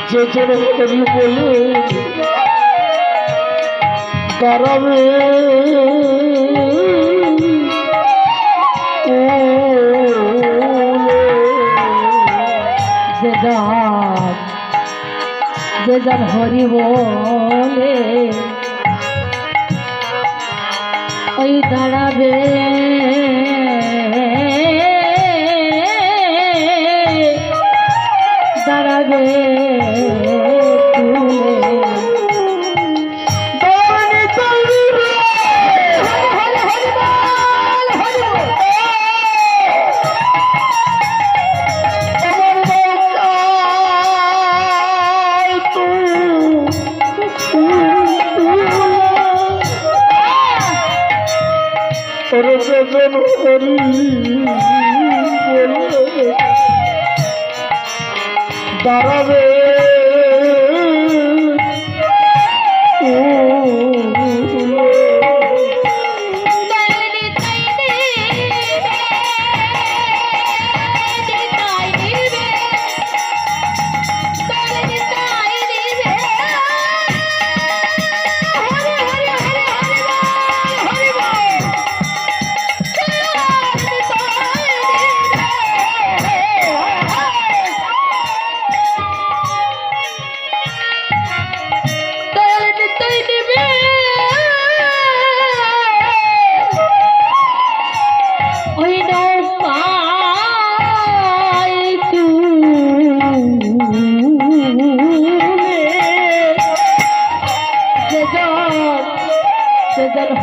যে যেন করি বলে দাঁড়াবে যে যার হরি বলে ওই দাঁড়াবে দাঁড়াবে দাঁড়াবে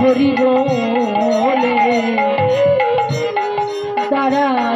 হরি বলে দাঁড়াবে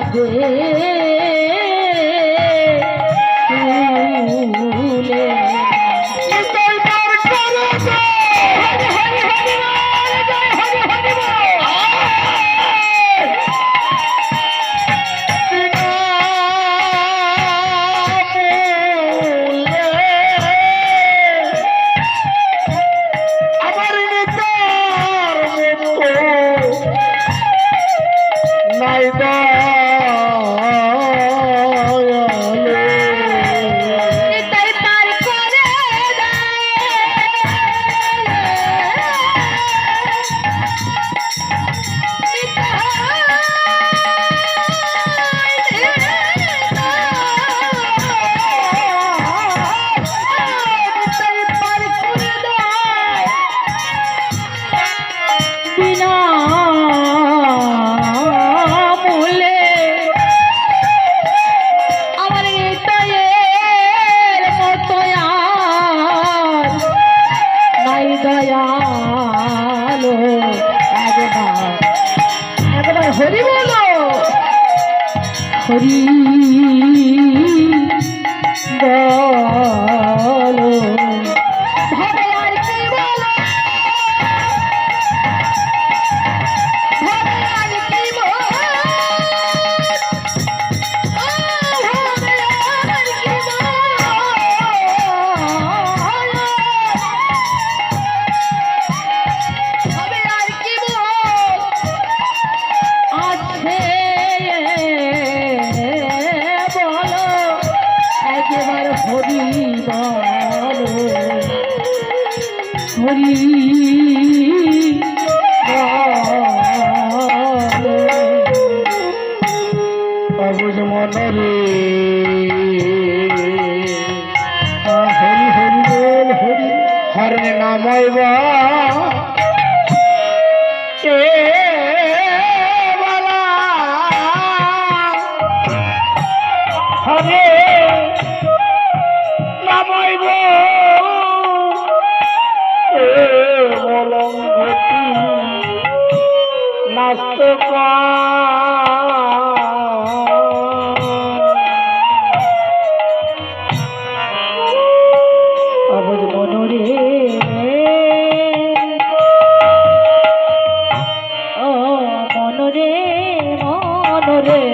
হরি বলো হরি বলো হরি অবুঝ মনরে হরি হরি বল হরি হরে নাময় হরে নাময় নাচতে অবুঝ মনরে ও মনরে মনরে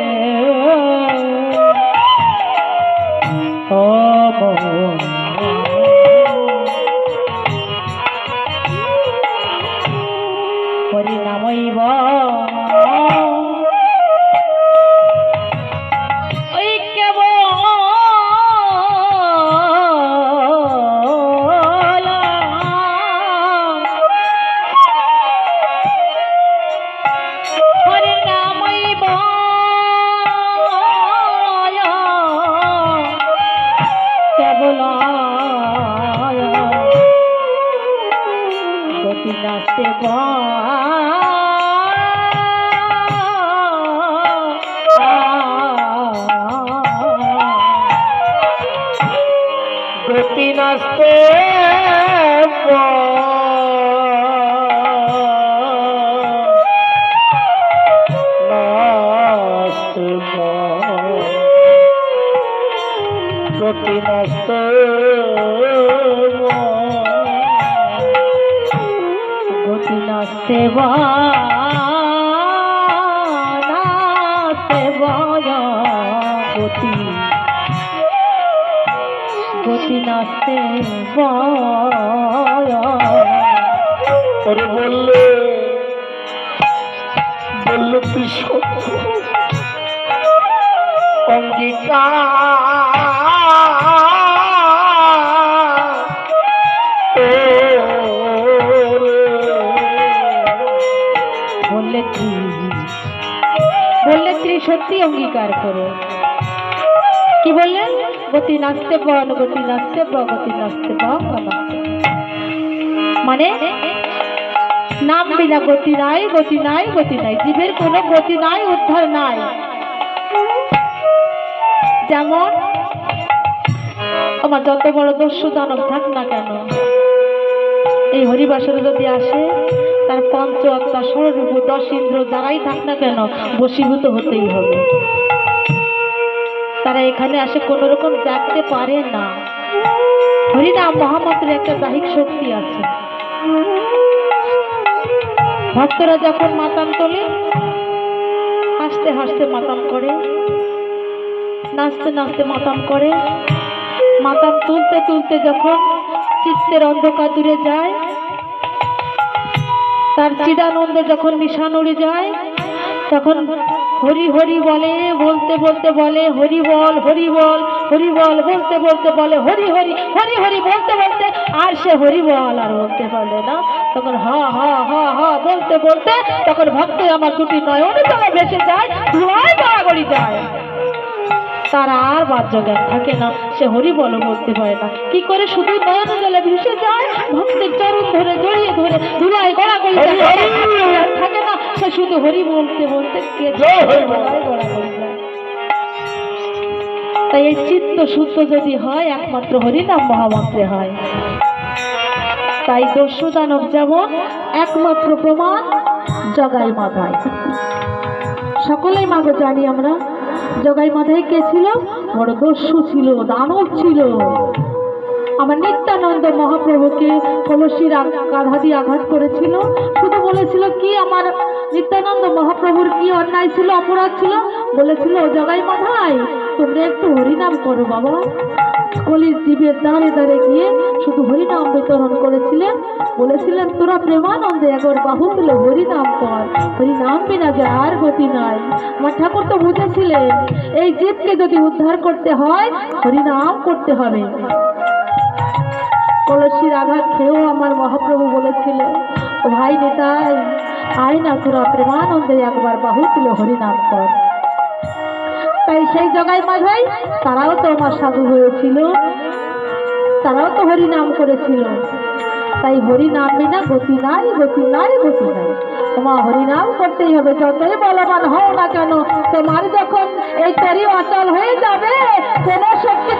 ও মন গতি নাচতে গতি নাচতে গতি নাচতে গতি গতি নাচতে ওরে বললে তুই সত্য অঙ্গীকার বললে তুই সত্যি অঙ্গীকার করো। কি বললেন? গতি নাচতে বল, গতি নাচতে গতি নাচতে মানে নাম বিনা গতি নাই, গতি নাই, গতি নাই, জীবের কোনো গতি নাই, উদ্ধার নাই। যেমন আমার যত বড় দস্যু দানব থাক না কেন, এই হরিবাসরে যদি আসে তার পঞ্চ আত্মা ষড়রূপ 10 ইন্দ্র যারাই থাক না কেন বশীভূত হতেই হবে। তারা এখানে আসে কোন রকম জাগতে পারে না। হরিনাম মহামন্ত্রের একটা দাহিক শক্তি আছে। ভক্তরা যখন মাতাম তোলে হাসতে হাসতে মাতাম করে, নাচতে নাচতে মাতাম করে, মাতাম তুলতে তুলতে যখন চিত্তের অন্ধকার দূরে যায়, তার চিদানন্দে যখন নিশান উড়ে যায়, তখন হরি হরি বলে, বলতে বলতে বলে হরি বল, হরি বল, হরি বল, বলতে বলতে বলে হরি হরি, হরি হরি বলতে বলতে আর সে হরি বল আর বলতে পারলে না। তখন হা হা হা হা বলতে বলতে তখন ভক্ত আমার দুটি নয়ন জলে ভেসে যায়, ধোঁয়ায় গড়াগড়ি যায়, তার আর বাহ্য জ্ঞান থাকে না, সে হরি বল বলতে পারে না। কি করে? শুধু নয়ন জলে ভেসে যায়, ভক্তের চরণ ধরে জড়িয়ে ধরে ধুলায় গড়াগড়ি থাকে না, সে শুধু হরি বলতে বলতে গড়াগড়ি যায়। তাই এই চিত্ত শুদ্ধ যদি হয় একমাত্র হরিনাম মহামন্ত্রে হয়। তাই দস্যু দানব যেমন একমাত্র প্রমাণ জগাই মাধায়। সকলেই মাগো জানি আমরা জগাই মাধায় কে ছিল? বড় দস্যু ছিল, দানব ছিল। আমার নিত্যানন্দ মহাপ্রভুকে কলসির কাঁধা দিয়ে আঘাত করেছিল। শুধু বলেছিল কি, আমার নিত্যানন্দ মহাপ্রভুর কি অন্যায় ছিল, অপরাধ ছিল? বলেছিল জগাই মাধায় তোমরা একটু হরিনাম করো বাবা। কলির জীবের দ্বারে দ্বারে গিয়ে শুধু হরিনাম বিতরণ করেছিলেন। বলেছিলেন তোরা প্রেমানন্দে একবার বাহু তুলে হরিনাম কর, হরিনাম বিনা যে আর গতি নাই। আমার ঠাকুর তো বুঝেছিলেন এই জীবকে যদি উদ্ধার করতে হয় হরিনাম করতে হবে। কলসির আঘাত খেয়েও আমার মহাপ্রভু বলেছিল ও ভাই নেতাই আয় না, তোরা প্রেমানন্দে একবার বাহু তুলে হরিনাম কর। তাই সেই জগাই মাধাই তারাও তো আমার সাধু হয়েছিল, তারাও তো হরিনাম করেছিল। তাই হরিনাম বিনা গতি নাই, গতি নাই, গতি নাই। তোমার হরিনাম করতেই হবে, যতই বলবান হও না কেন। তোমার যখন এই তরি অচল হয়ে যাবে, কোন শক্তি